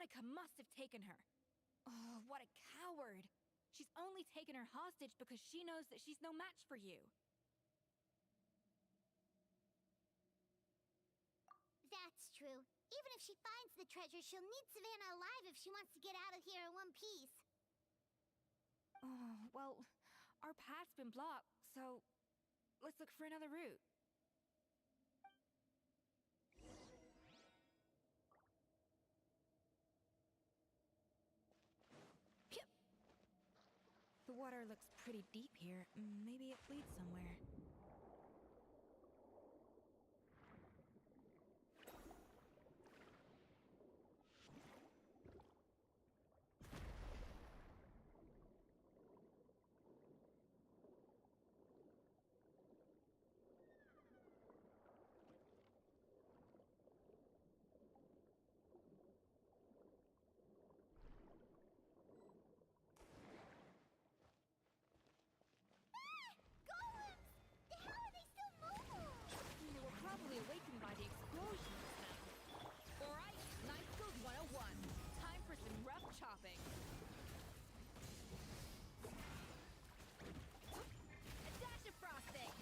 Chronica must have taken her. Oh, what a coward. She's only taken her hostage because she knows that she's no match for you. That's true. Even if she finds the treasure, she'll need Savannah alive if she wants to get out of here in one piece. Oh, well, our path's been blocked, so let's look for another route. Phew. The water looks pretty deep here. Maybe it leads somewhere. Probably awakened by the explosions now. Alright, Knife Skills 101. Time for some rough chopping. A dash of frosting!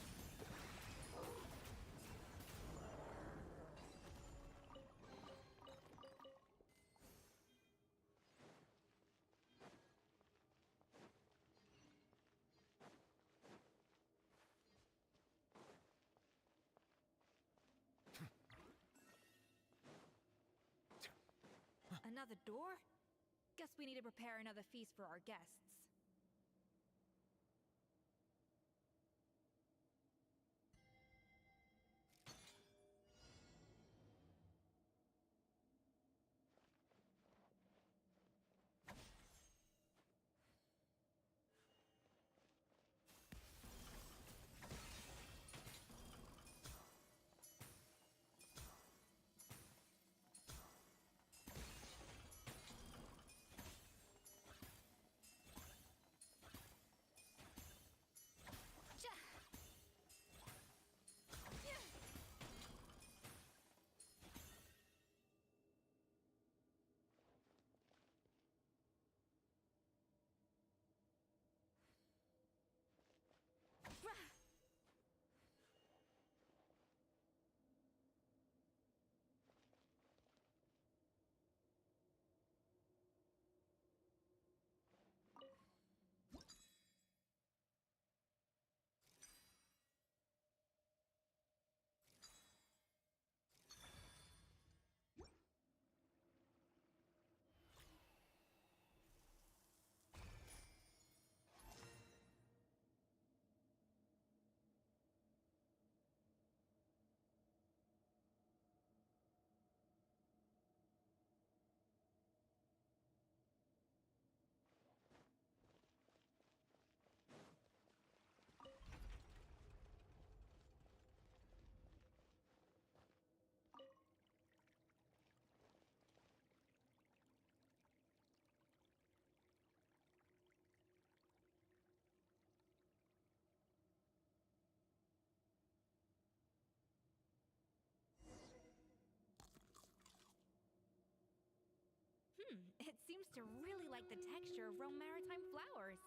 Another door? Guess we need to prepare another feast for our guests. It seems to really like the texture of Rome maritime flowers.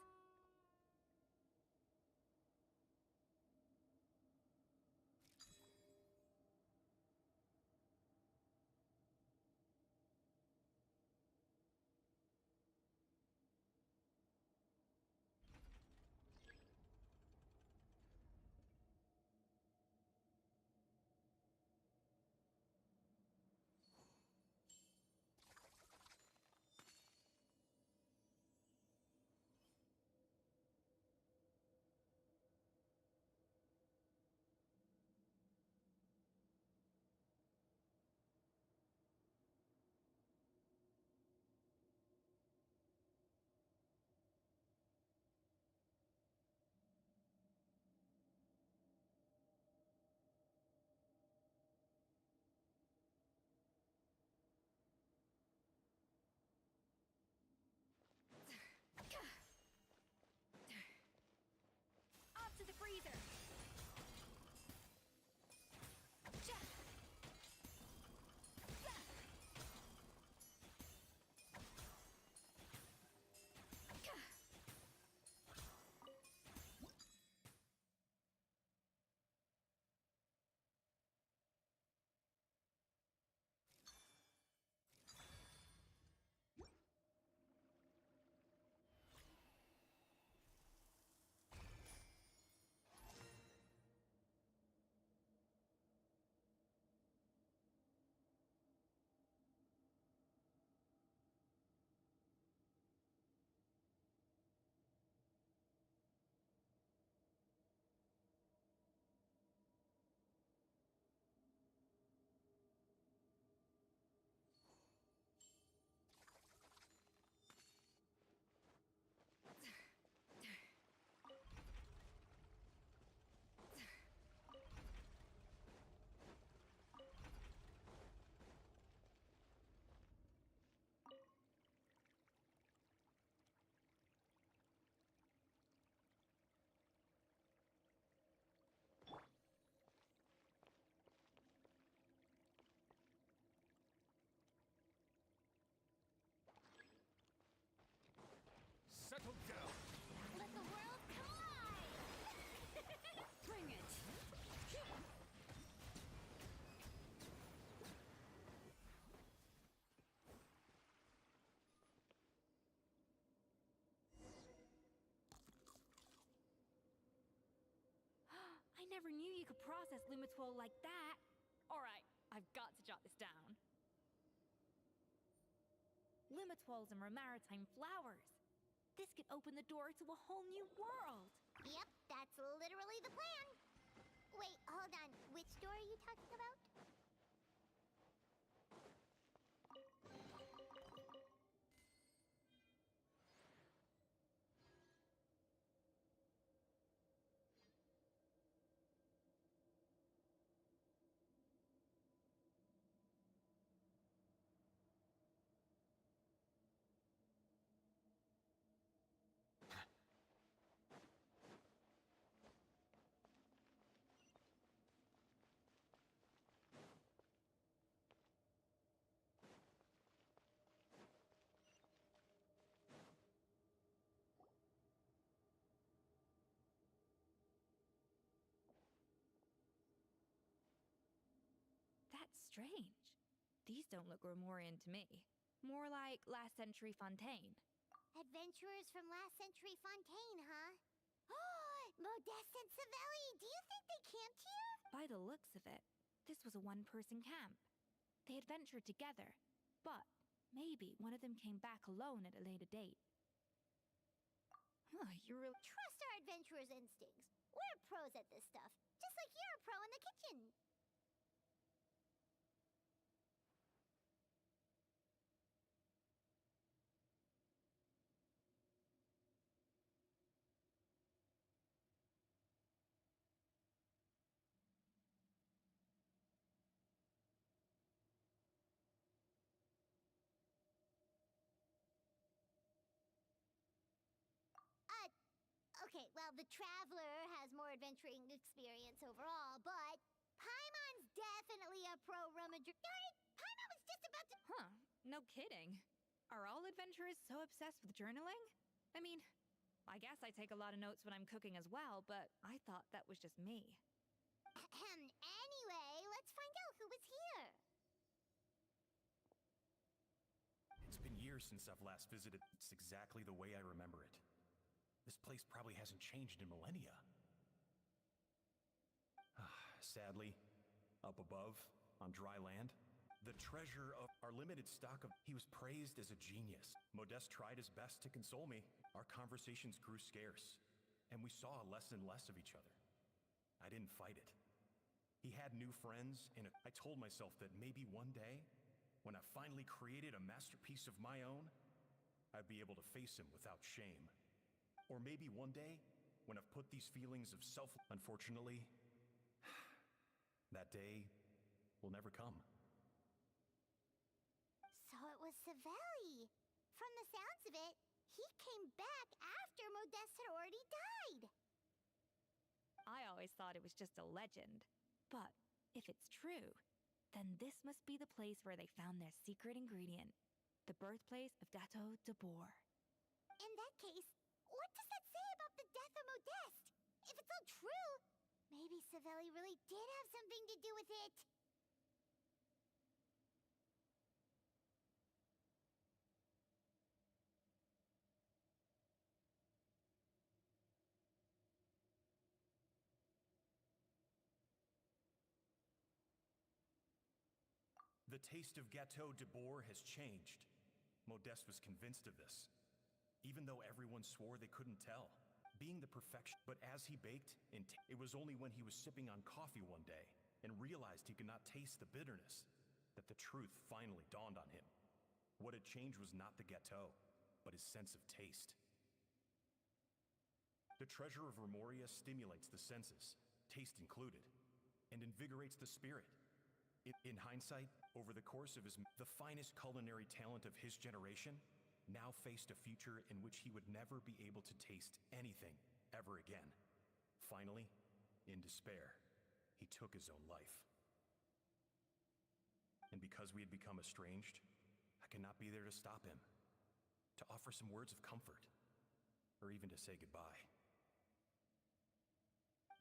I never knew you could process Lumitwol like that. Alright, I've got to jot this down. Lumitwols and maritime flowers. This could open the door to a whole new world. Yep, that's literally the plan. Wait, hold on. Which door are you talking about? That's strange. These don't look Romorian to me. More like last century Fontaine. Adventurers from last century Fontaine, huh? Oh, Modeste and Saweria, do you think they camped here? By the looks of it, this was a one-person camp. They adventured together, but maybe one of them came back alone at a later date. You really... Trust our adventurers' instincts. We're pros at this stuff, just like you're a pro in the kitchen. Okay, well, the Traveler has more adventuring experience overall, but Paimon's definitely a pro rummager. Darn it! Paimon was just about to... Huh, no kidding. Are all adventurers so obsessed with journaling? I mean, I guess I take a lot of notes when I'm cooking as well, but I thought that was just me. Anyway, let's find out who was here. It's been years since I've last visited. It's exactly the way I remember it. This place probably hasn't changed in millennia. Sadly, up above, on dry land, the treasure of our limited stock of... He was praised as a genius. Modeste tried his best to console me. Our conversations grew scarce, and we saw less and less of each other. I didn't fight it. He had new friends, and I told myself that maybe one day, when I finally created a masterpiece of my own, I'd be able to face him without shame. Or maybe one day, when I've put these feelings of self... Unfortunately, that day will never come. So it was Saweria. From the sounds of it, he came back after Modeste had already died. I always thought it was just a legend. But if it's true, then this must be the place where they found their secret ingredient. The birthplace of Dato de Boer. In that case, what does that say about the death of Modeste? If it's all true, maybe Saweria really did have something to do with it. The taste of Gâteau de Boer has changed. Modeste was convinced of this, even though everyone swore they couldn't tell. Being the perfection, but as he baked, it was only when he was sipping on coffee one day and realized he could not taste the bitterness that the truth finally dawned on him. What had changed was not the gâteau, but his sense of taste. The treasure of Remoria stimulates the senses, taste included, and invigorates the spirit. In hindsight, over the course of the finest culinary talent of his generation now faced a future in which he would never be able to taste anything ever again. Finally, in despair, he took his own life. And because we had become estranged, I could not be there to stop him, to offer some words of comfort, or even to say goodbye.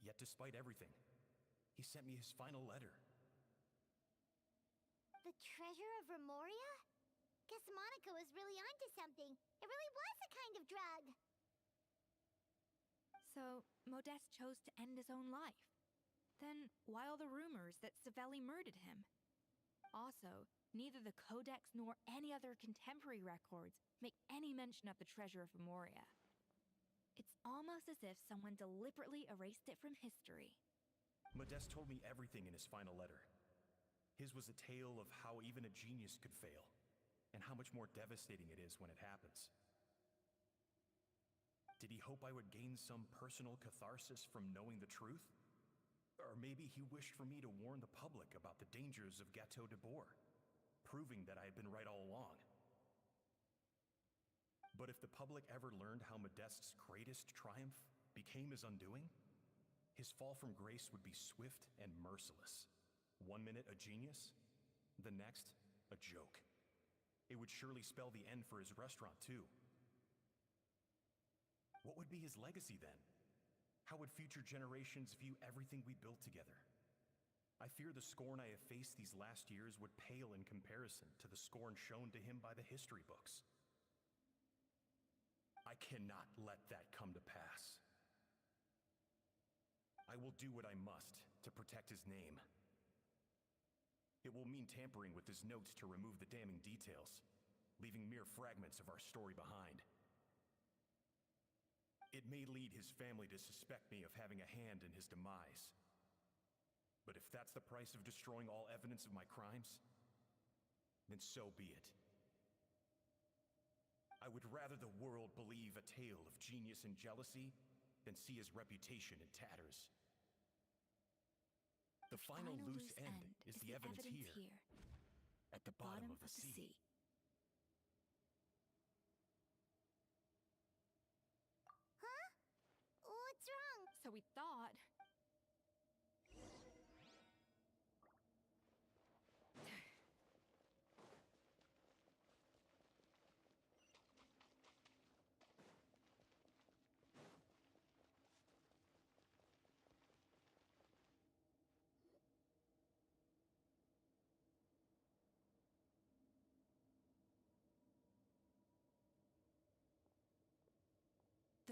Yet despite everything, he sent me his final letter. The treasure of Remoria? Guess Monica was really onto something. It really was a kind of drug. So, Modeste chose to end his own life. while the rumors that Savelli murdered him. Also, neither the Codex nor any other contemporary records make any mention of the treasure of Remoria. It's almost as if someone deliberately erased it from history. Modeste told me everything in his final letter. His was a tale of how even a genius could fail, and how much more devastating it is when it happens. Did he hope I would gain some personal catharsis from knowing the truth? Or maybe he wished for me to warn the public about the dangers of Gateau de Bourg, proving that I had been right all along. But if the public ever learned how Modeste's greatest triumph became his undoing, his fall from grace would be swift and merciless. 1 minute a genius, the next a joke. It would surely spell the end for his restaurant too. What would be his legacy then? How would future generations view everything we built together? I fear the scorn I have faced these last years would pale in comparison to the scorn shown to him by the history books. I cannot let that come to pass. I will do what I must to protect his name. It will mean tampering with his notes to remove the damning details, leaving mere fragments of our story behind. It may lead his family to suspect me of having a hand in his demise. But if that's the price of destroying all evidence of my crimes, then so be it. I would rather the world believe a tale of genius and jealousy than see his reputation in tatters. The final loose end is the evidence here, at the bottom of the sea. Huh? What's wrong? So we thought...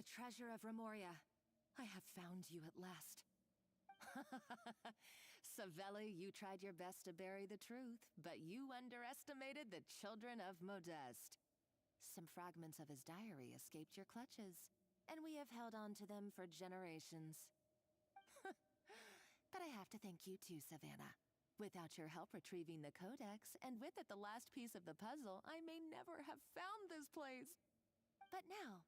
The treasure of Remoria. I have found you at last. Savelli, you tried your best to bury the truth, but you underestimated the children of Modeste. Some fragments of his diary escaped your clutches, and we have held on to them for generations. But I have to thank you too, Savannah. Without your help retrieving the Codex, and with it the last piece of the puzzle, I may never have found this place. But now,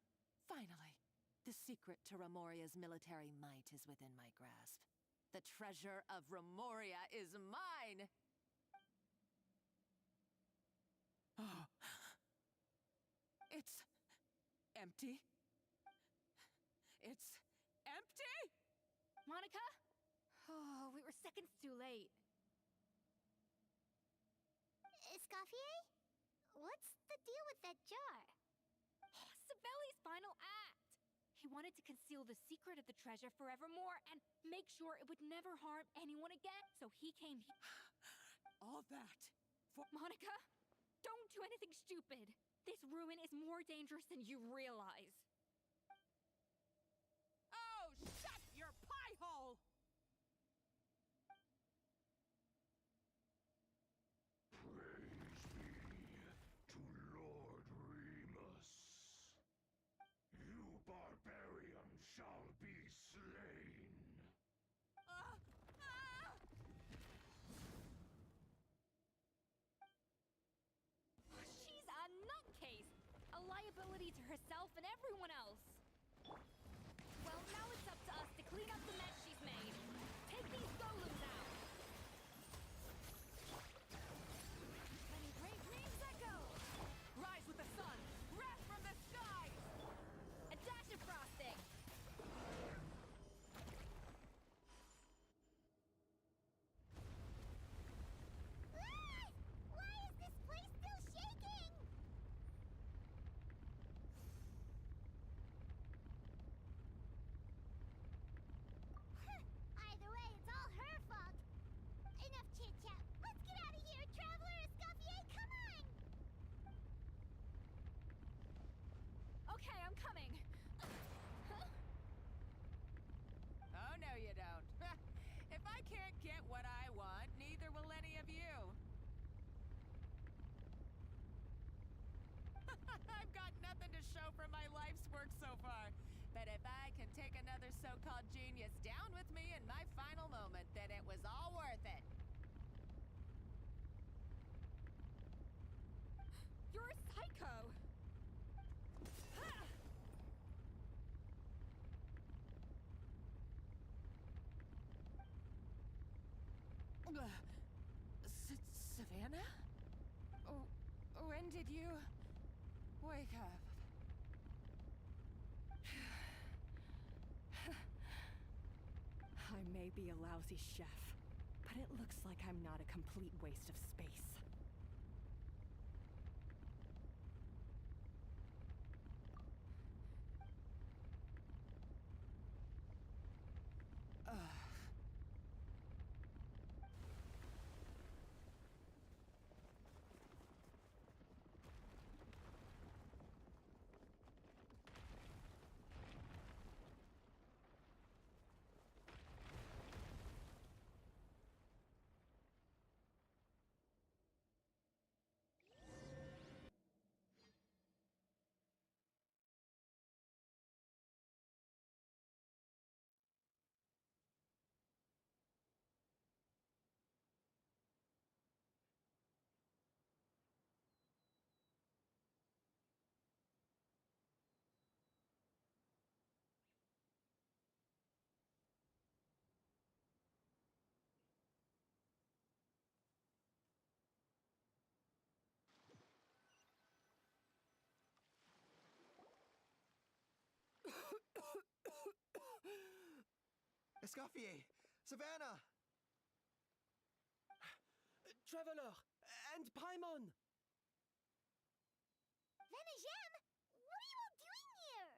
finally, the secret to Remoria's military might is within my grasp. The treasure of Remoria is mine! Oh. It's empty. It's empty? Monica? Oh, we were seconds too late. Escoffier? What's the deal with that jar? Savelli's final act! He wanted to conceal the secret of the treasure forevermore and make sure it would never harm anyone again. So he came here. All that for... Monica, don't do anything stupid. This ruin is more dangerous than you realize. Oh, shut your pie hole! Praise be to Lord Remus. You barbarian shall be slain. She's a nutcase! A liability to herself and everyone else. Well, now it's up to us to clean up the mess she's made. Take these golems out! Many great names echo! Rise with the sun! Wrath from the skies! A dash of frosting! Ah! Why is this place still shaking? what I want, neither will any of you. I've got nothing to show for my life's work so far. But if I can take another so-called genius down with me in my final moment, then it was all worth it. You're a psycho! Savannah? Oh, when did you wake up? I may be a lousy chef, but it looks like I'm not a complete waste of space. Escoffier! Savannah! Traveler! And Paimon! Venajem, what are you all doing here?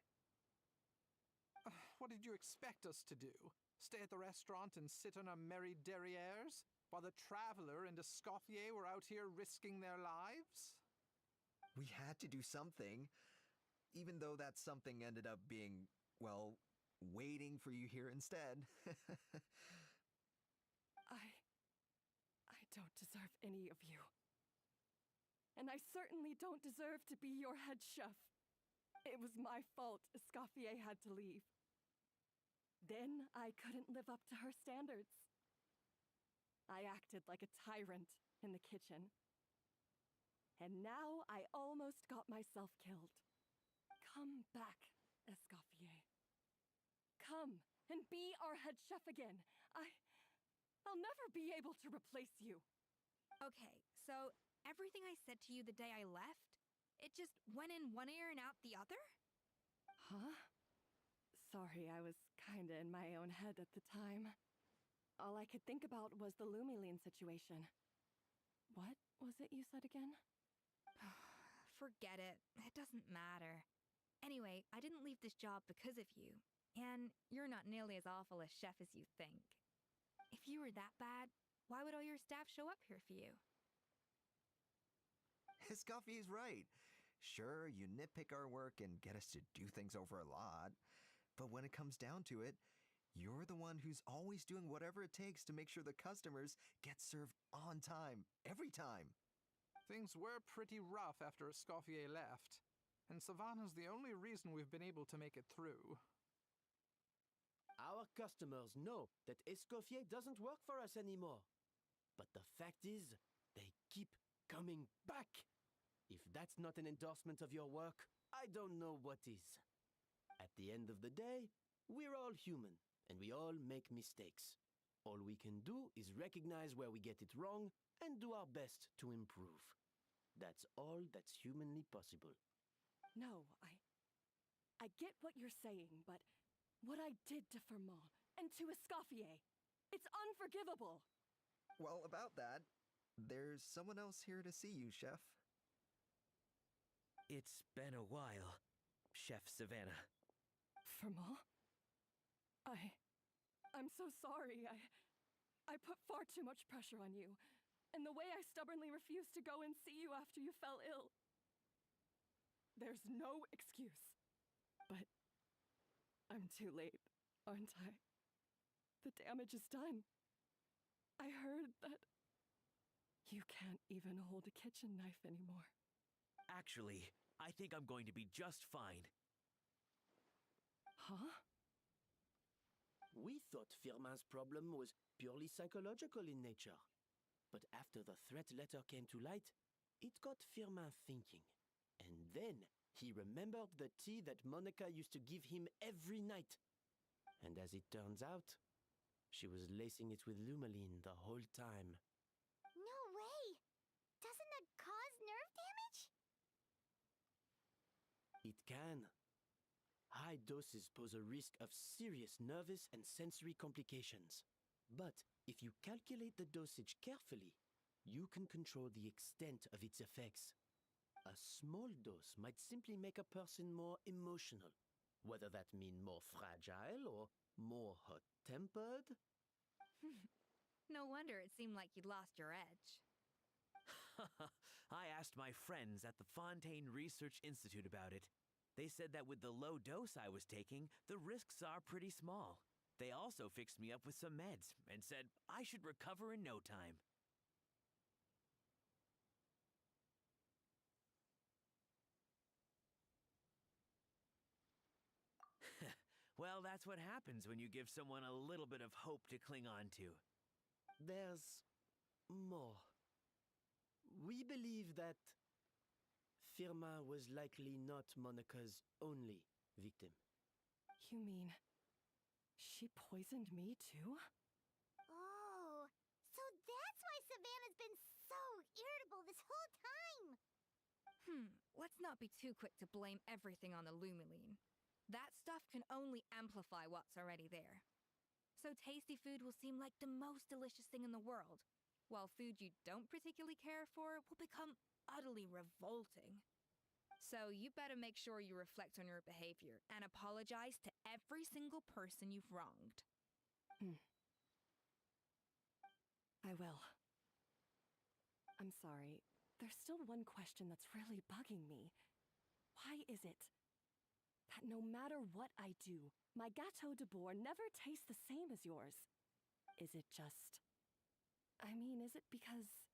What did you expect us to do? Stay at the restaurant and sit on our merry derrieres while the Traveler and Escoffier were out here risking their lives? We had to do something, even though that something ended up being, well, waiting for you here instead. I don't deserve any of you. And I certainly don't deserve to be your head chef. It was my fault Escoffier had to leave. Then I couldn't live up to her standards. I acted like a tyrant in the kitchen. And now I almost got myself killed. Come back, Escoffier. Come and be our head chef again. I'll never be able to replace you. Okay, so everything I said to you the day I left, it just went in one ear and out the other? Huh? Sorry, I was kinda in my own head at the time. All I could think about was the Lumiline situation. What was it you said again? Forget it. It doesn't matter. Anyway, I didn't leave this job because of you. And you're not nearly as awful a chef as you think. If you were that bad, why would all your staff show up here for you? Escoffier's right. Sure, you nitpick our work and get us to do things over a lot. But when it comes down to it, you're the one who's always doing whatever it takes to make sure the customers get served on time, every time. Things were pretty rough after Escoffier left, and Savannah's the only reason we've been able to make it through. Our customers know that Escoffier doesn't work for us anymore. But the fact is, they keep coming back. If that's not an endorsement of your work, I don't know what is. At the end of the day, we're all human, and we all make mistakes. All we can do is recognize where we get it wrong and do our best to improve. That's all that's humanly possible. No, I get what you're saying, but what I did to Fermont and to Escoffier, it's unforgivable. Well, about that, there's someone else here to see you, Chef. It's been a while, Chef Savannah. Fermont? I'm so sorry. I put far too much pressure on you. And the way I stubbornly refused to go and see you after you fell ill. There's no excuse. But I'm too late, aren't I? The damage is done. I heard that you can't even hold a kitchen knife anymore. Actually, I think I'm going to be just fine. Huh? We thought Firmin's problem was purely psychological in nature. But after the threat letter came to light, it got Firmin thinking. And then he remembered the tea that Monica used to give him every night. And as it turns out, she was lacing it with Lumaline the whole time. No way! Doesn't that cause nerve damage? It can. High doses pose a risk of serious nervous and sensory complications. But if you calculate the dosage carefully, you can control the extent of its effects. A small dose might simply make a person more emotional, whether that mean more fragile or more hot-tempered. No wonder it seemed like you'd lost your edge. I asked my friends at the Fontaine Research Institute about it. They said that with the low dose I was taking, the risks are pretty small. They also fixed me up with some meds and said I should recover in no time. Well, that's what happens when you give someone a little bit of hope to cling on to. There's more. We believe that Firmin was likely not Monica's only victim. You mean she poisoned me too? Oh, so that's why Savannah's been so irritable this whole time! Let's not be too quick to blame everything on the Lumaline. That stuff can only amplify what's already there. So tasty food will seem like the most delicious thing in the world, while food you don't particularly care for will become utterly revolting. So you better make sure you reflect on your behavior and apologize to every single person you've wronged. I will. I'm sorry. There's still one question that's really bugging me. Why is it that no matter what I do, my Gâteau de Bourg never tastes the same as yours? Is it just... is it because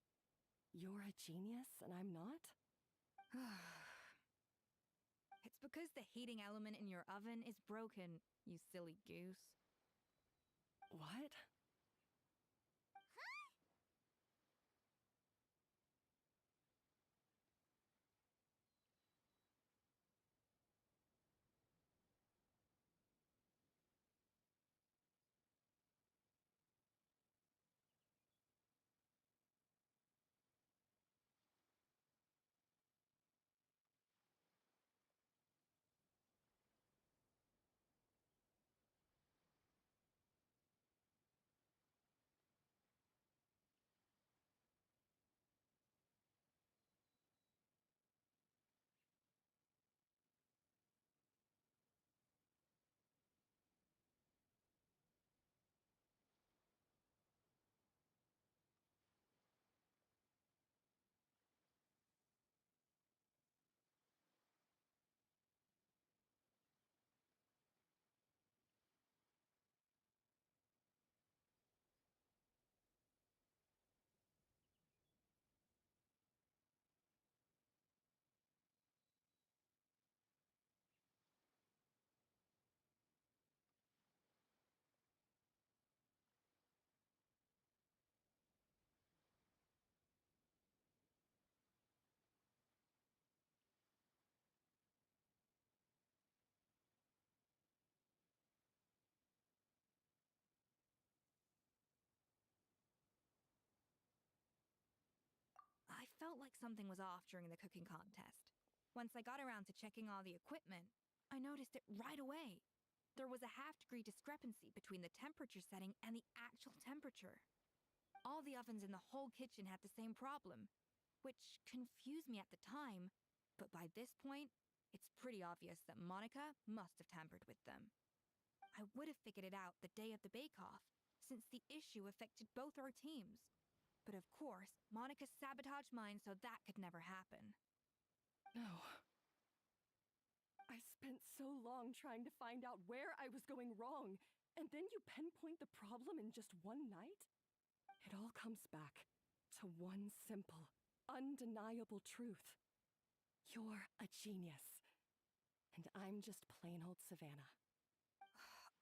you're a genius and I'm not? It's because the heating element in your oven is broken, you silly goose. What? I felt like something was off during the cooking contest. Once I got around to checking all the equipment, I noticed it right away. There was a half-degree discrepancy between the temperature setting and the actual temperature. All the ovens in the whole kitchen had the same problem, which confused me at the time, but by this point, it's pretty obvious that Monica must have tampered with them. I would have figured it out the day of the bake-off, since the issue affected both our teams. But of course, Monica sabotaged mine, so that could never happen. No. I spent so long trying to find out where I was going wrong, and then you pinpoint the problem in just one night? It all comes back to one simple, undeniable truth. You're a genius. And I'm just plain old Savannah.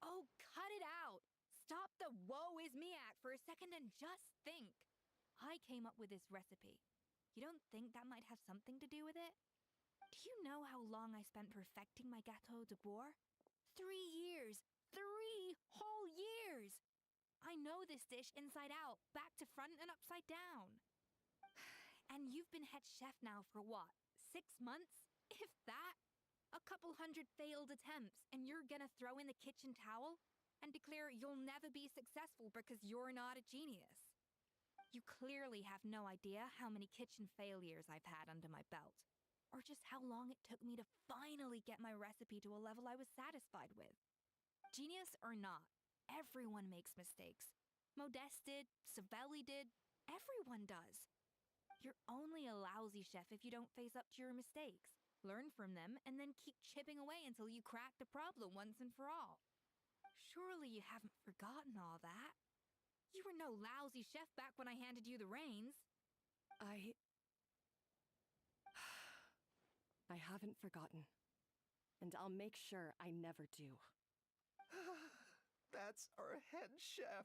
Oh, cut it out! Stop the woe is me act for a second and just think. I came up with this recipe. You don't think that might have something to do with it? Do you know how long I spent perfecting my gâteau de bois? 3 years! 3 whole years! I know this dish inside out, back to front and upside down. And you've been head chef now for what, 6 months? If that? A couple hundred failed attempts, and you're gonna throw in the kitchen towel and declare you'll never be successful because you're not a genius. You clearly have no idea how many kitchen failures I've had under my belt, or just how long it took me to finally get my recipe to a level I was satisfied with. Genius or not, everyone makes mistakes. Modeste did, Savelli did, everyone does. You're only a lousy chef if you don't face up to your mistakes, learn from them, and then keep chipping away until you crack the problem once and for all. Surely you haven't forgotten all that. You were no lousy chef back when I handed you the reins. I haven't forgotten. And I'll make sure I never do. That's our head chef.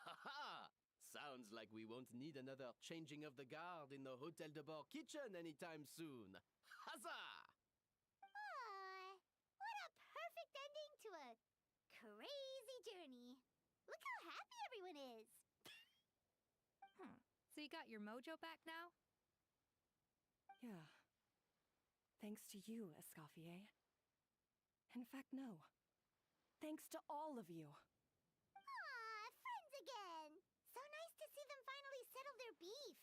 Haha! Sounds like we won't need another changing of the guard in the Hotel de Bord kitchen anytime soon. Huzzah! Aw, what a perfect ending to a crazy journey. Look how happy everyone is. So you got your mojo back now? Yeah. Thanks to you, Escoffier. In fact, no. Thanks to all of you. Aw, friends again. So nice to see them finally settle their beef.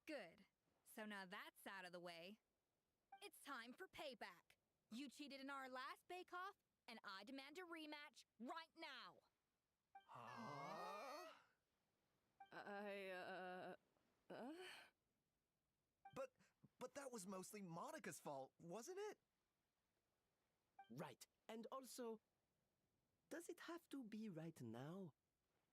Good. So now that's out of the way. It's time for payback. You cheated in our last bake-off, and I demand a rematch right now. Huh? But that was mostly Monica's fault, wasn't it? Right. And also, does it have to be right now?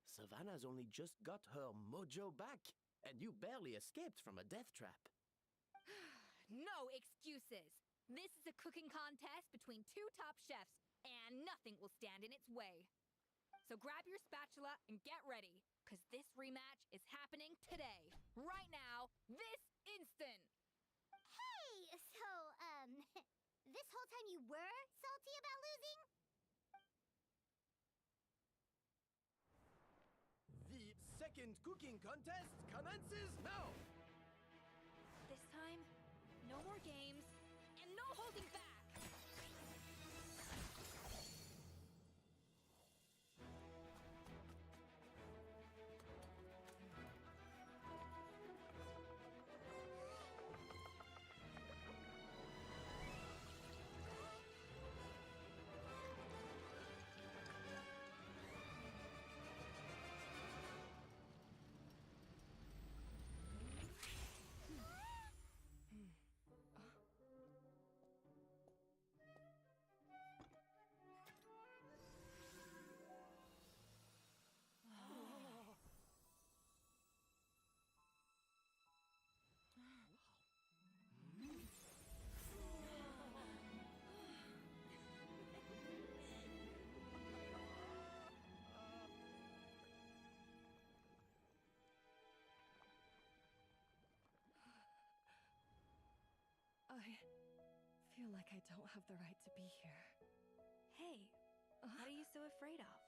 Savannah's only just got her mojo back, and you barely escaped from a death trap. No excuses. This is a cooking contest between 2 top chefs, and nothing will stand in its way. So grab your spatula and get ready, because this rematch is happening today, right now, this instant. Hey, so, this whole time you were salty about losing? The second cooking contest commences now! This time, no more games, and no holding back! I feel like I don't have the right to be here. Hey, what are you so afraid of?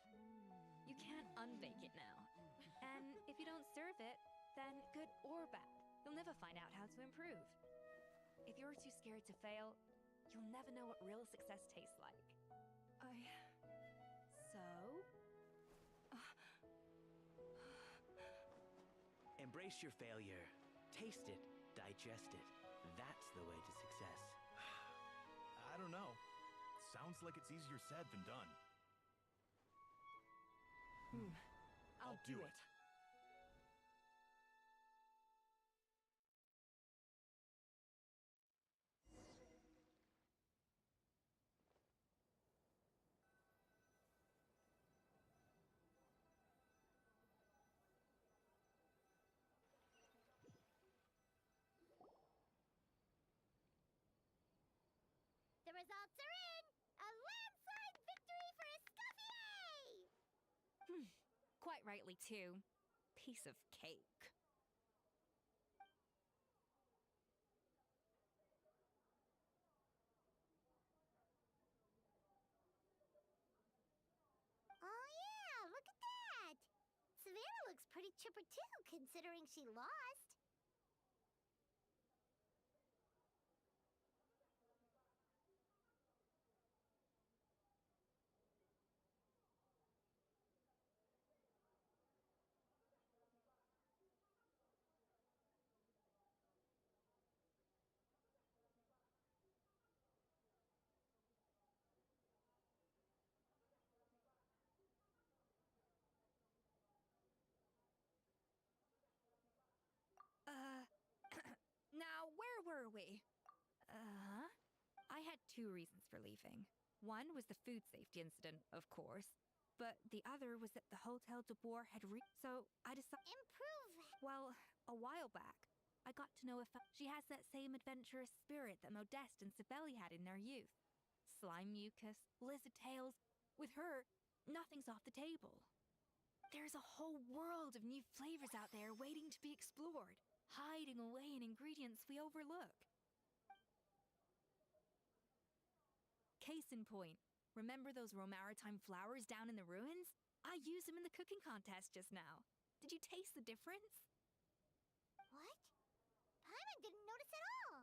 You can't unbake it now. And if you don't serve it, then good or bad, you'll never find out how to improve. If you're too scared to fail, you'll never know what real success tastes like. So? Embrace your failure. Taste it. Digest it. don't know. Sounds like it's easier said than done. I'll do it. The results are in! A landslide victory for Escoffier! Quite rightly, too. Piece of cake. Oh yeah, look at that! Savannah looks pretty chipper too, considering she lost. Now, where were we? I had two reasons for leaving. One was the food safety incident, of course, but the other was that the Hotel de Boer had so I decided... Improve! Well, a while back, I got to know if she has that same adventurous spirit that Modeste and Saweria had in their youth. Slime mucus, lizard tails. With her, nothing's off the table. There's a whole world of new flavors out there waiting to be explored, hiding away in ingredients we overlook. Case in point, remember those Romaritime flowers down in the ruins? I used them in the cooking contest just now. Did you taste the difference? What? Paimon didn't notice at all!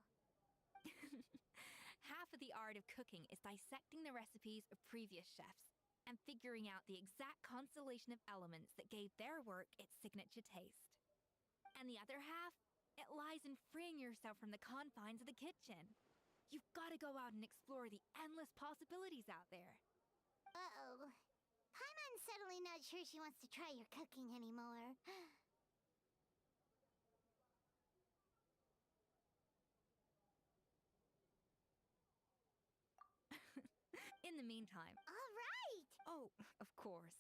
Half of the art of cooking is dissecting the recipes of previous chefs and figuring out the exact constellation of elements that gave their work its signature taste. And the other half, it lies in freeing yourself from the confines of the kitchen. You've got to go out and explore the endless possibilities out there. Uh-oh. Paimon's suddenly not sure she wants to try your cooking anymore. In the meantime... All right! Oh, of course.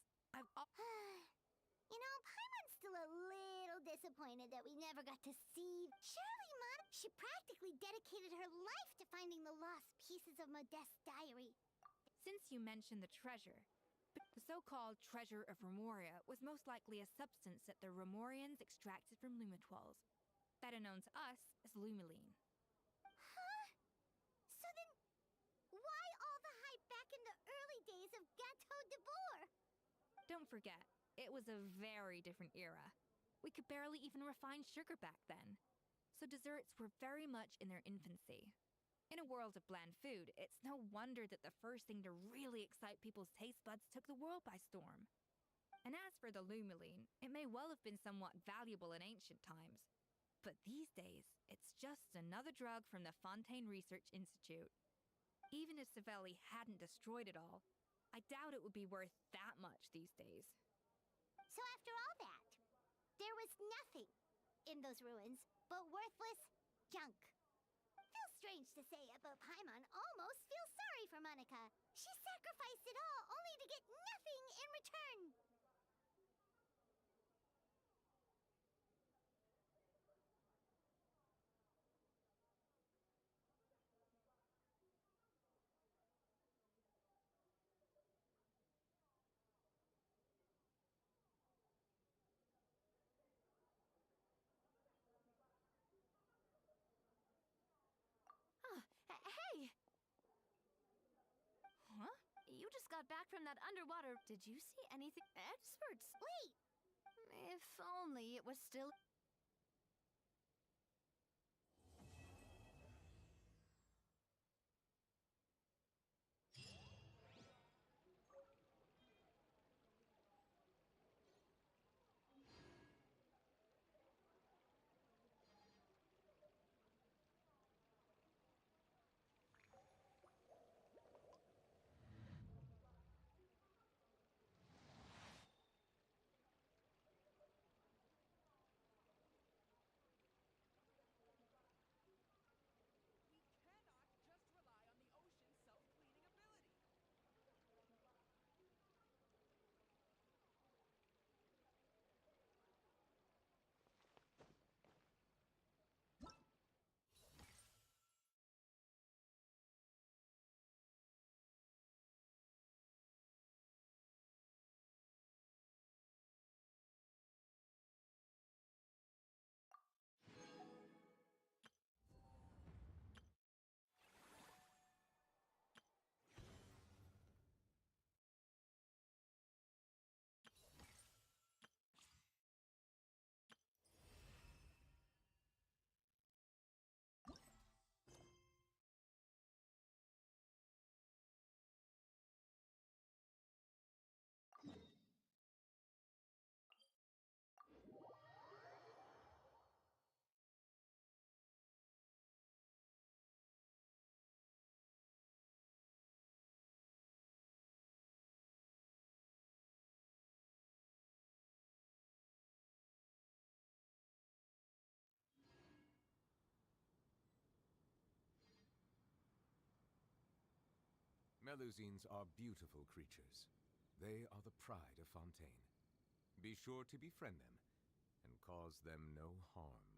You know, Paimon's still a little disappointed that we never got to see. Surely, Mom, she practically dedicated her life to finding the lost pieces of Modeste's diary. Since you mentioned the treasure, the so-called treasure of Remoria was most likely a substance that the Remorians extracted from Lumitoiles, better known to us as Lumiline. Huh? So then, why all the hype back in the early days of Gâteau de Boer? Don't forget, it was a very different era. We could barely even refine sugar back then, so desserts were very much in their infancy. In a world of bland food, it's no wonder that the first thing to really excite people's taste buds took the world by storm. And as for the Lumiline, it may well have been somewhat valuable in ancient times, but these days, it's just another drug from the Fontaine Research Institute. Even if Saweria hadn't destroyed it all, I doubt it would be worth that much these days. So after all that, there was nothing in those ruins but worthless junk. Feels strange to say it, but Paimon almost feels sorry for Monica. She sacrificed it all only to get nothing in return. Hey! Huh? You just got back from that underwater. Did you see anything? Experts! Wait! If only it was still... Melusines are beautiful creatures. They are the pride of Fontaine. Be sure to befriend them and cause them no harm.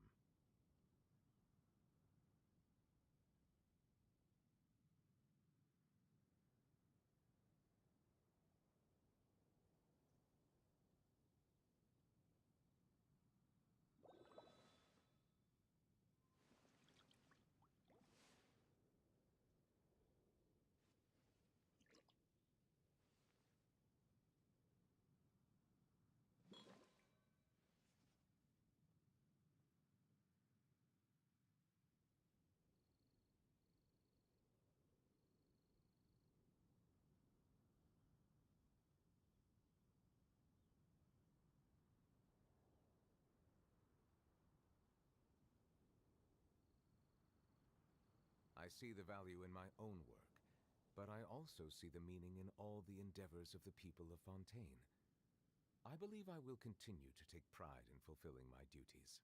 I see the value in my own work, but I also see the meaning in all the endeavors of the people of Fontaine. I believe I will continue to take pride in fulfilling my duties.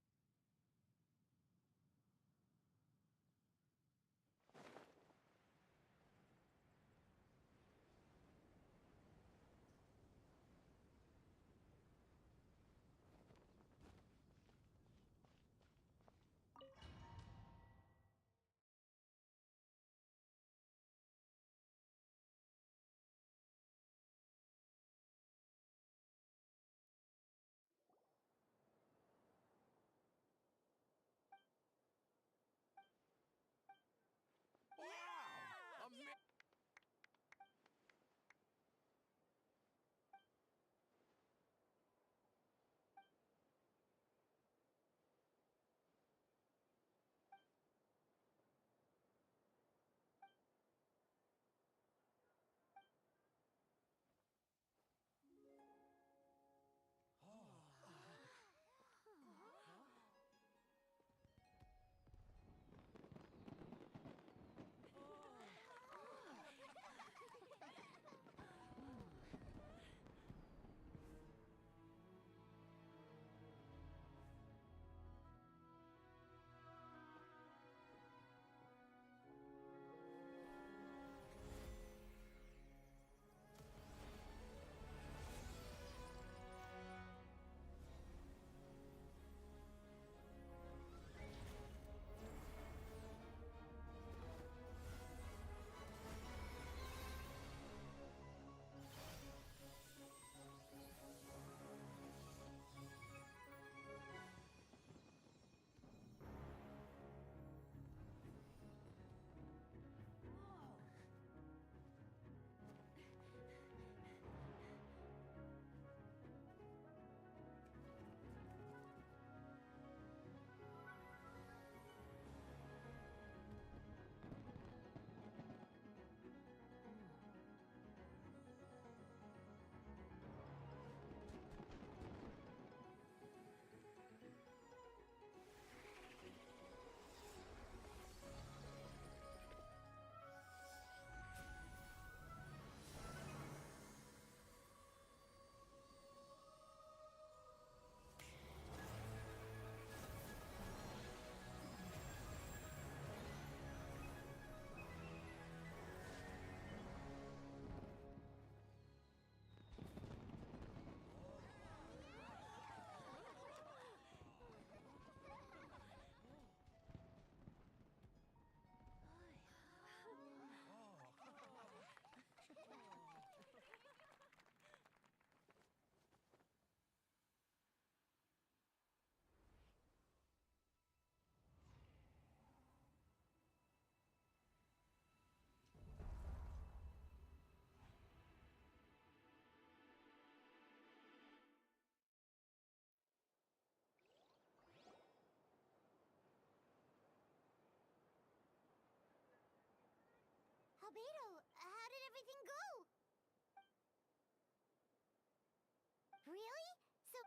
Albedo, how did everything go? Really? So...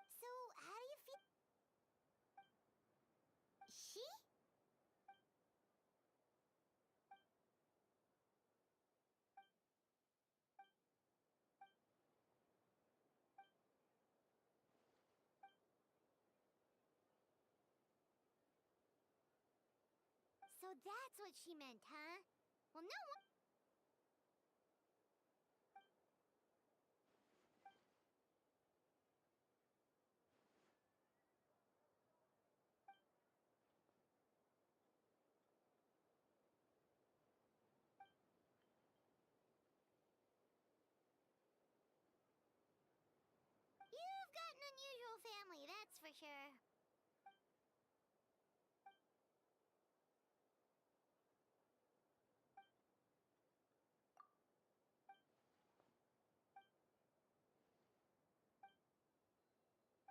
So, how do you feel? She? So that's what she meant, huh? Well, no one... You've got an unusual family, that's for sure.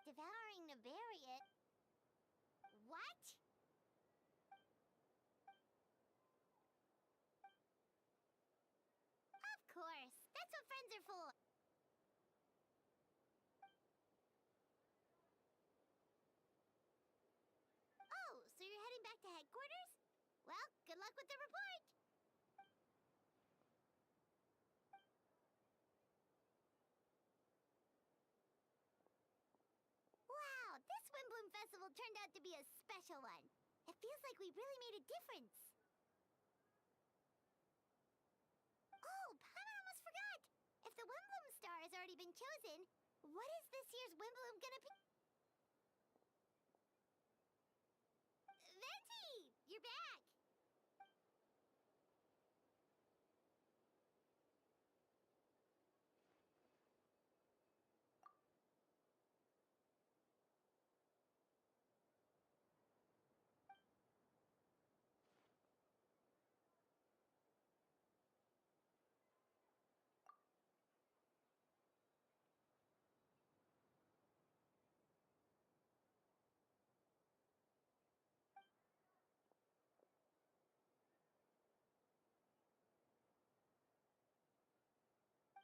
Devouring to bury it? What? Of course, that's what friends are for. Oh, so you're heading back to headquarters? Well, good luck with the report. Wow, this Windbloom Festival turned out to be a special one. It feels like we really made a difference. Oh, Paimon almost forgot. If the Windbloom star has already been chosen, what is this year's Windbloom gonna be? Venti! You're back!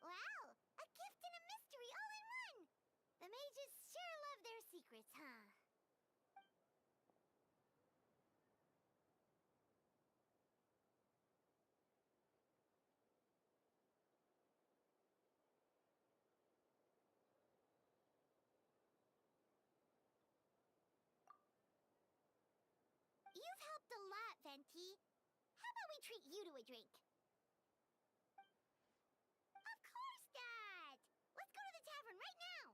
Wow! A gift and a mystery all in one! The mages sure love their secrets, huh? You've helped a lot, Venti. How about we treat you to a drink? Of course, Dad! Let's go to the tavern right now!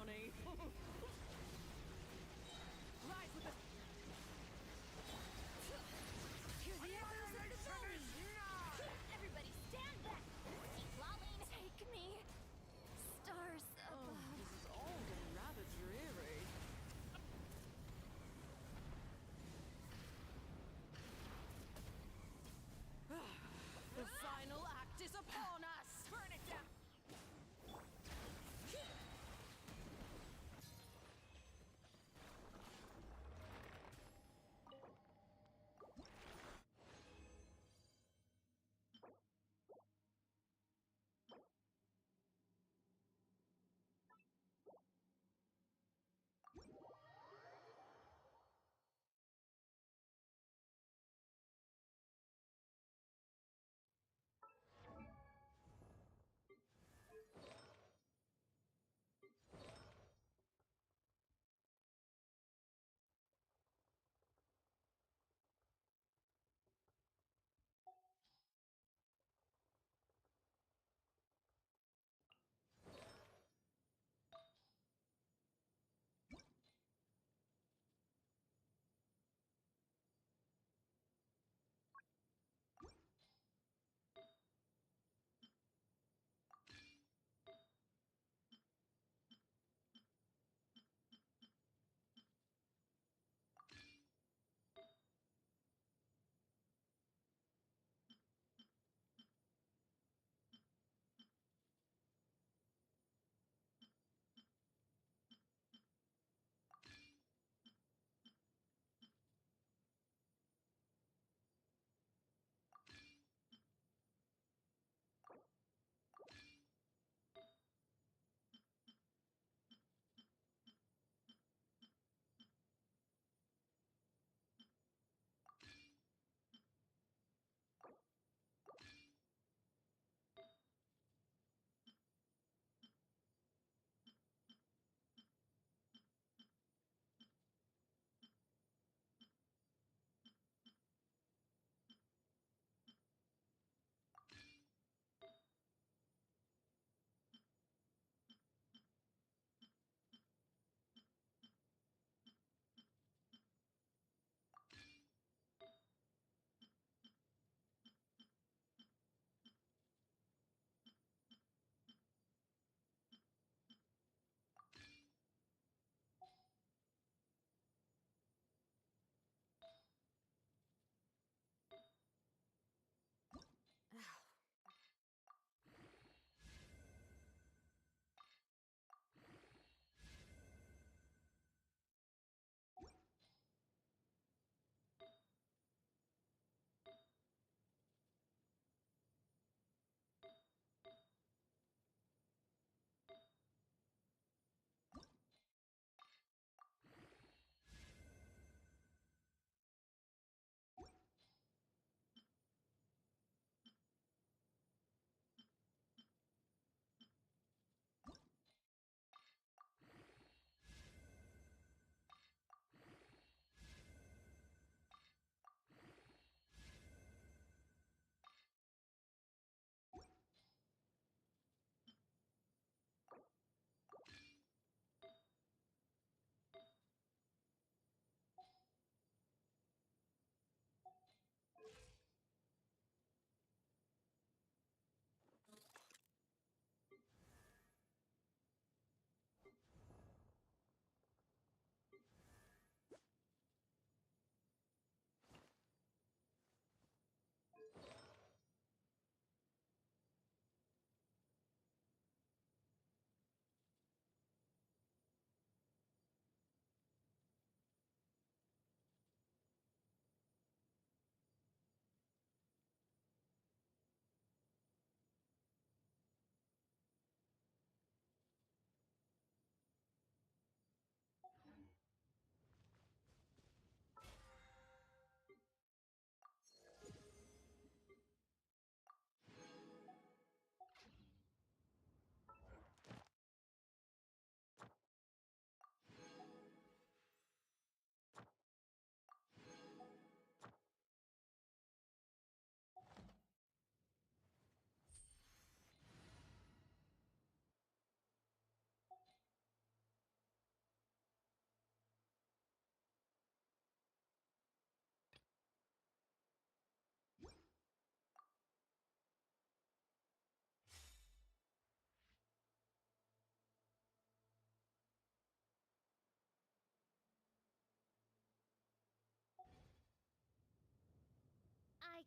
funny. Rise with the... Hear the echoes of the valley! Everybody stand back! Keep lolling! Take me. Stars above. This is all getting rather dreary. The final act is upon us! Burn it down!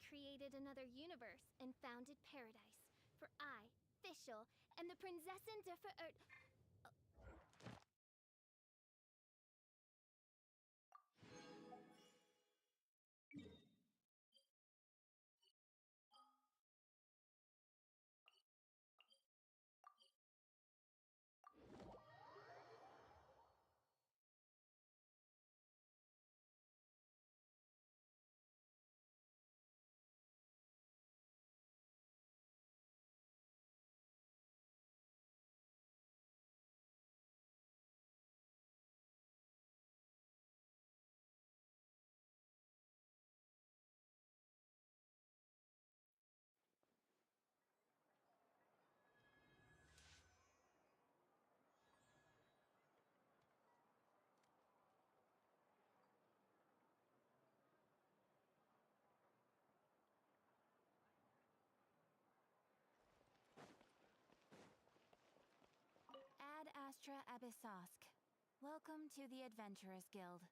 created another universe and founded paradise. For I, Fischl, am the Prinzessin der Verirrt... Ad Astra Abyssosk. Welcome to the Adventurers Guild.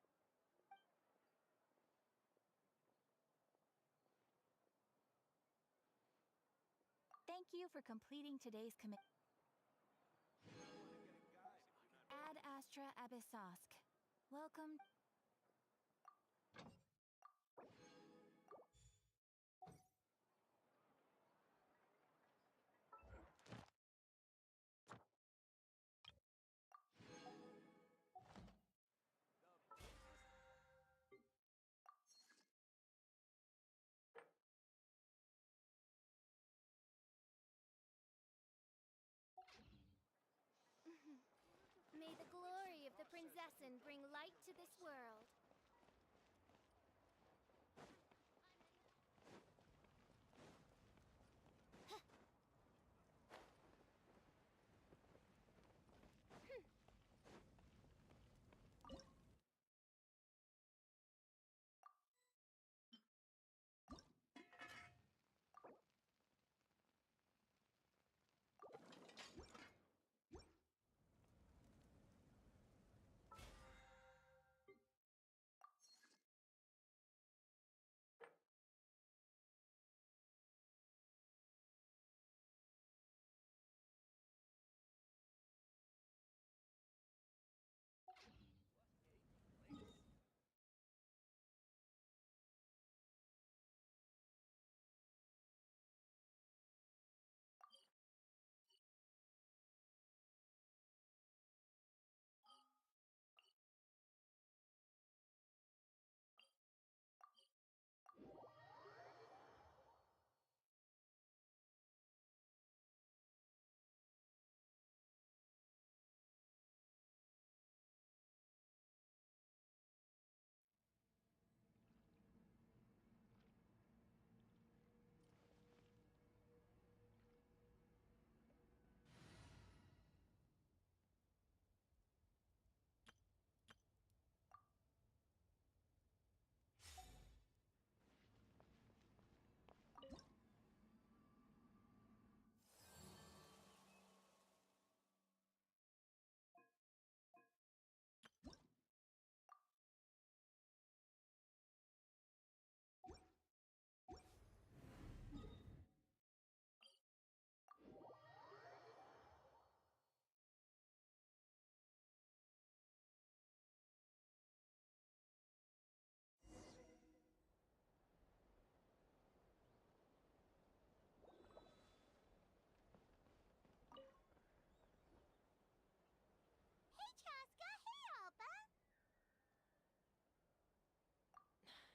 Thank you for completing today's commit. Ad Astra Abyssosk. Welcome. May the glory of the Prinzessin bring light to this world.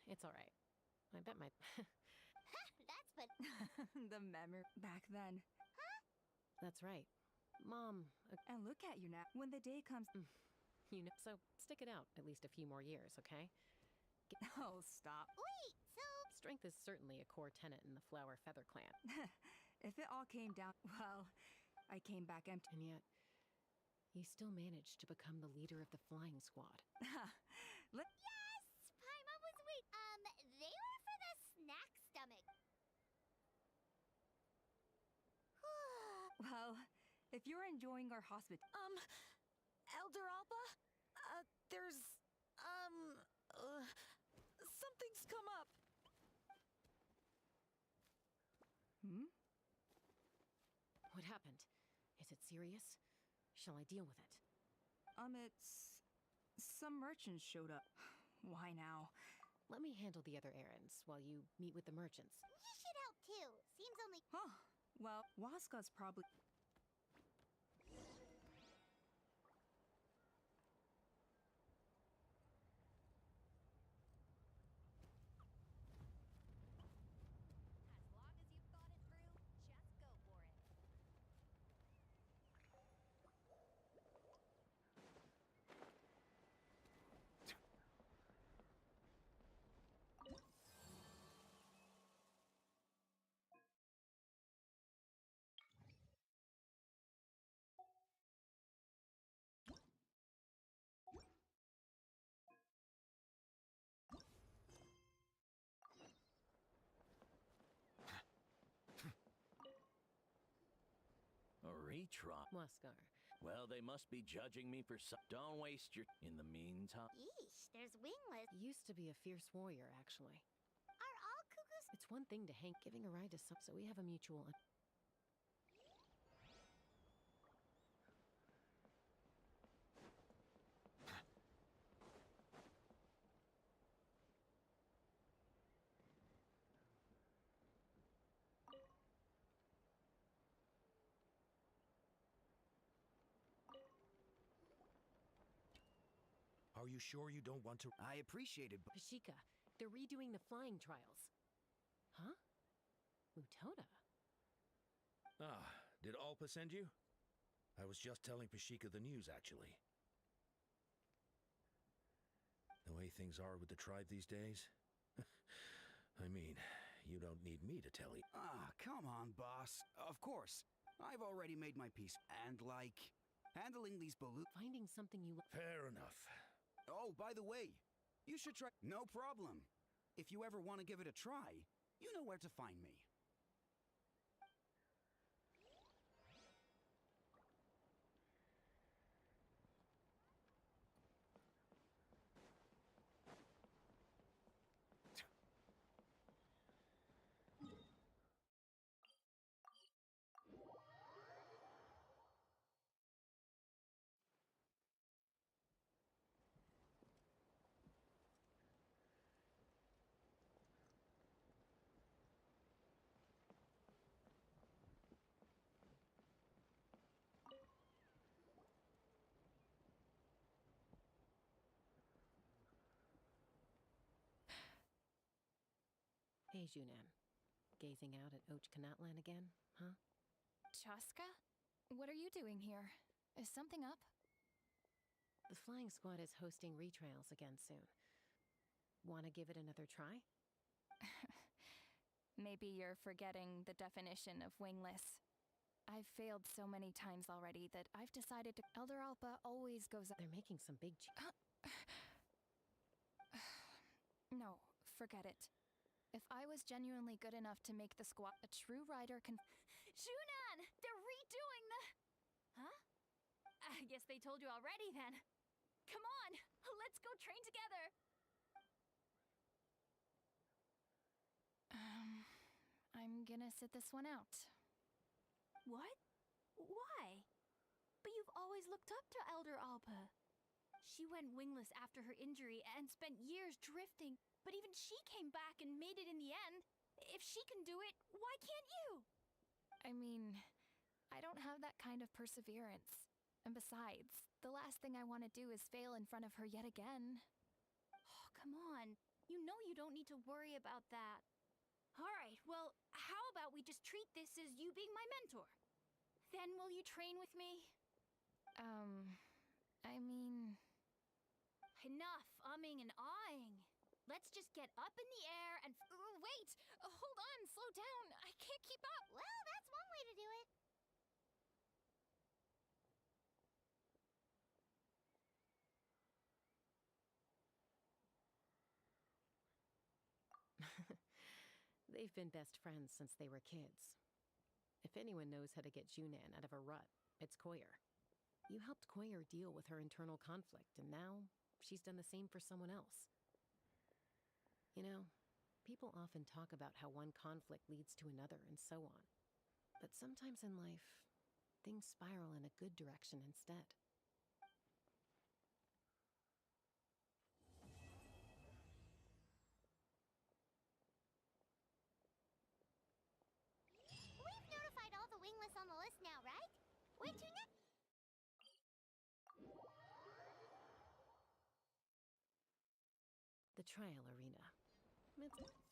It's alright. I bet my... That's but... The memory back then. Huh? That's right. Mom... And look at you now. When the day comes... You know, so stick it out at least a few more years, okay? Oh, stop. Wait, so... Strength is certainly a core tenet in the Flower Feather clan. If it all came down... Well, I came back empty. And yet, you still managed to become the leader of the flying squad. Yes! Paimon was weak. They were for the snack stomach. Well, if you're enjoying our hospital... Elder Alba? There's... something's come up. What happened? Is it serious? Shall I deal with it? It's... Some merchants showed up. Why now? Let me handle the other errands while you meet with the merchants. You should help too. Seems only... Huh. Well, Waska's probably... A retry? Muskar. Well, they must be judging me for some... Don't waste your... In the meantime... Yeesh, there's wingless. Used to be a fierce warrior, actually. Are all cuckoos... It's one thing to Hank giving a ride to some, so we have a mutual... Are you sure you don't want to? I appreciate it, but... Pashika, they're redoing the flying trials. Huh? Mutoda? Ah, did Alpa send you? I was just telling Pashika the news, actually. The way things are with the tribe these days? I mean, you don't need me to tell you. Ah, come on, boss. Of course. I've already made my peace. And, like, handling these balloons... Finding something you... Fair enough. Oh, by the way, you should try... No problem. If you ever want to give it a try, you know where to find me. Hey, Junan. Gazing out at Ochkanatlan again, huh? Chaska? What are you doing here? Is something up? The flying squad is hosting retrials again soon. Wanna give it another try? Maybe you're forgetting the definition of wingless. I've failed so many times already that I've decided to... Elder Alpa always goes up... They're making some big... No, forget it. If I was genuinely good enough to make the squad, a true rider can... Junan! They're redoing the... Huh? I guess they told you already then. Come on, let's go train together. I'm gonna sit this one out. What? Why? But you've always looked up to Elder Alpa. She went wingless after her injury and spent years drifting, but even she came back and made it in the end. If she can do it, why can't you? I mean, I don't have that kind of perseverance. And besides, the last thing I want to do is fail in front of her yet again. Oh, come on. You know you don't need to worry about that. Alright, well, how about we just treat this as you being my mentor? Then will you train with me? I mean... Enough umming and ahhing. Let's just get up in the air and... wait! Hold on, slow down. I can't keep up. Well, that's one way to do it. They've been best friends since they were kids. If anyone knows how to get Junan out of a rut, it's Koyer. You helped Koyer deal with her internal conflict, and now she's done the same for someone else. You know, people often talk about how one conflict leads to another and so on. But sometimes in life, things spiral in a good direction instead. We've notified all the wingless on the list now, right? Where to next? The trial arena. It's...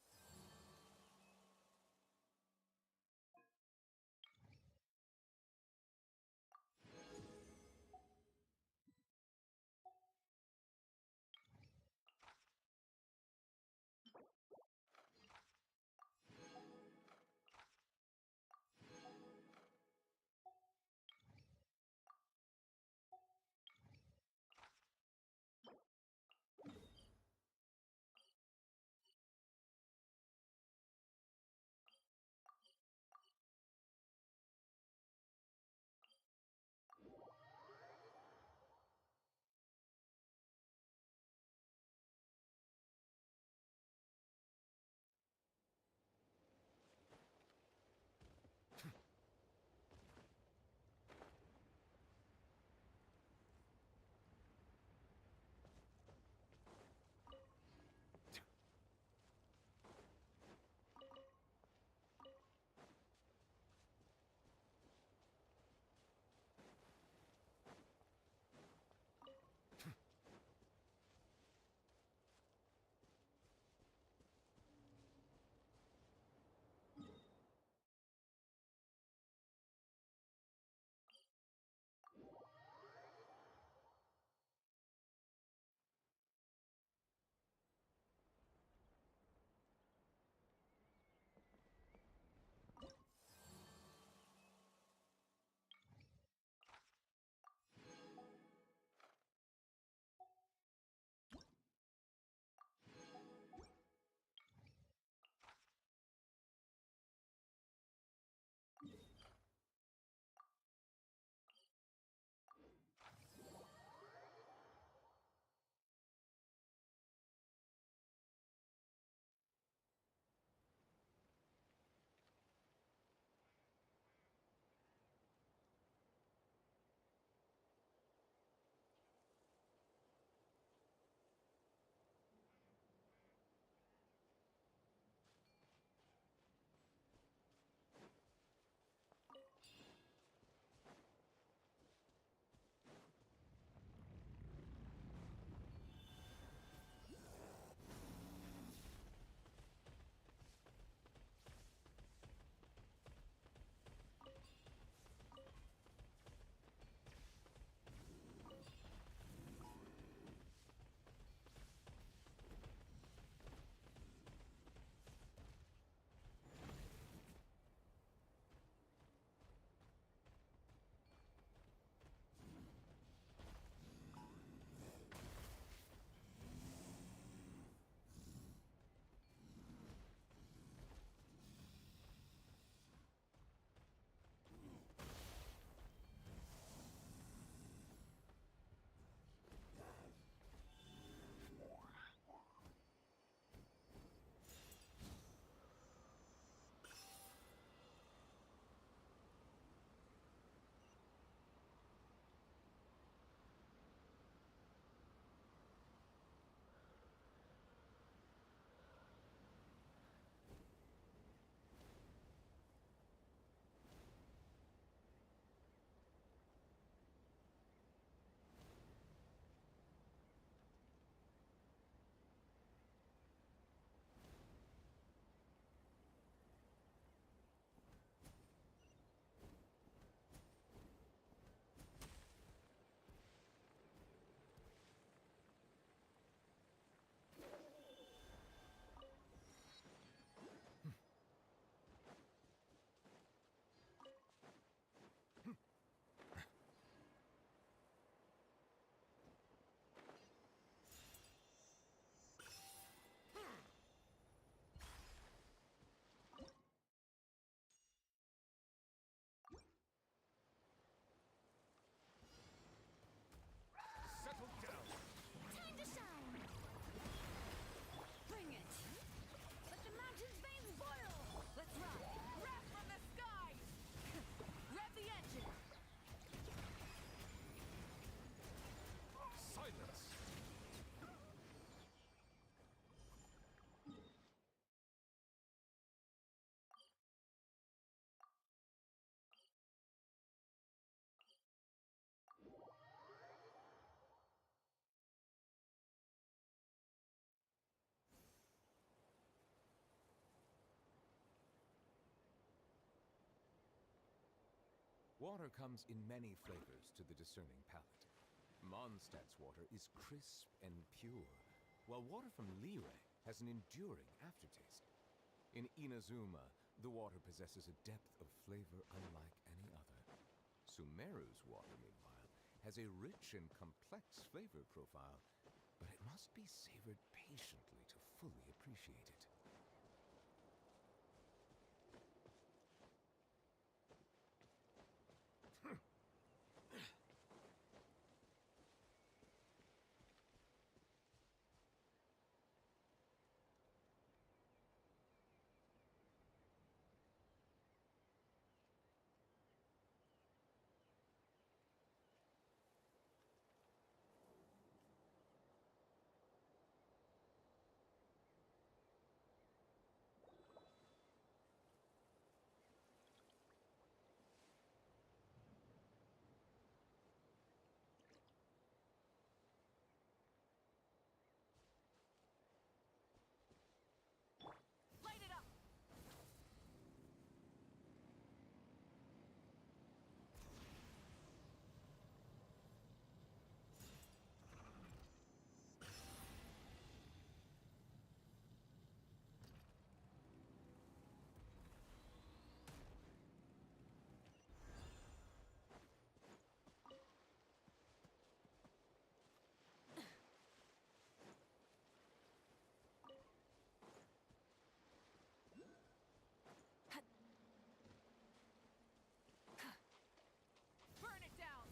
Water comes in many flavors to the discerning palate. Mondstadt's water is crisp and pure, while water from Liyue has an enduring aftertaste. In Inazuma, the water possesses a depth of flavor unlike any other. Sumeru's water, meanwhile, has a rich and complex flavor profile, but it must be savored patiently to fully appreciate it. Light it up! Burn it down!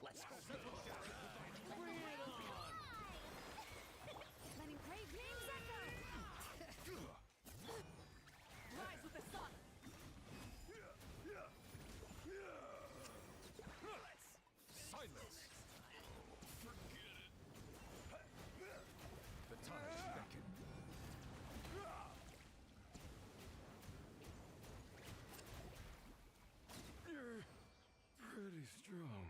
Let's go. Bring it on! Letting brave names echo! Rise with the sun! Silence! The time beckon. You're pretty strong.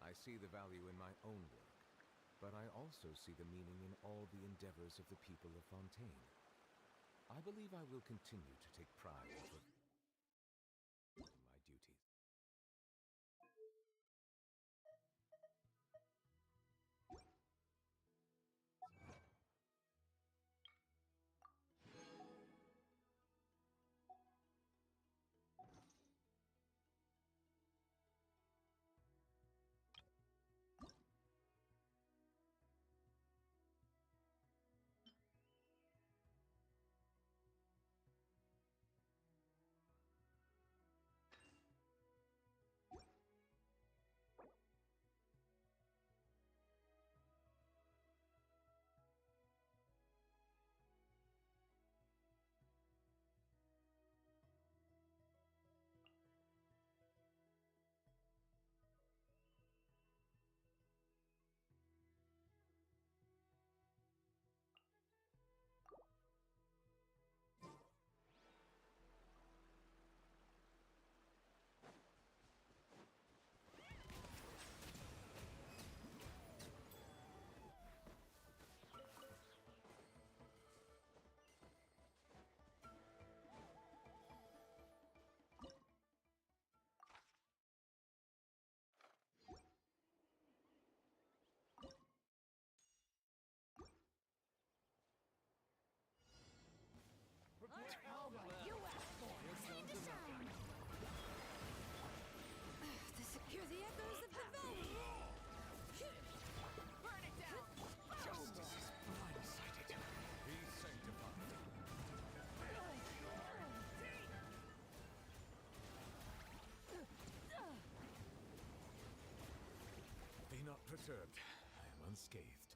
I see the value in my own work, but I also see the meaning in all the endeavors of the people of Fontaine. I believe I will continue to take pride in my duties. perturbed. I am unscathed.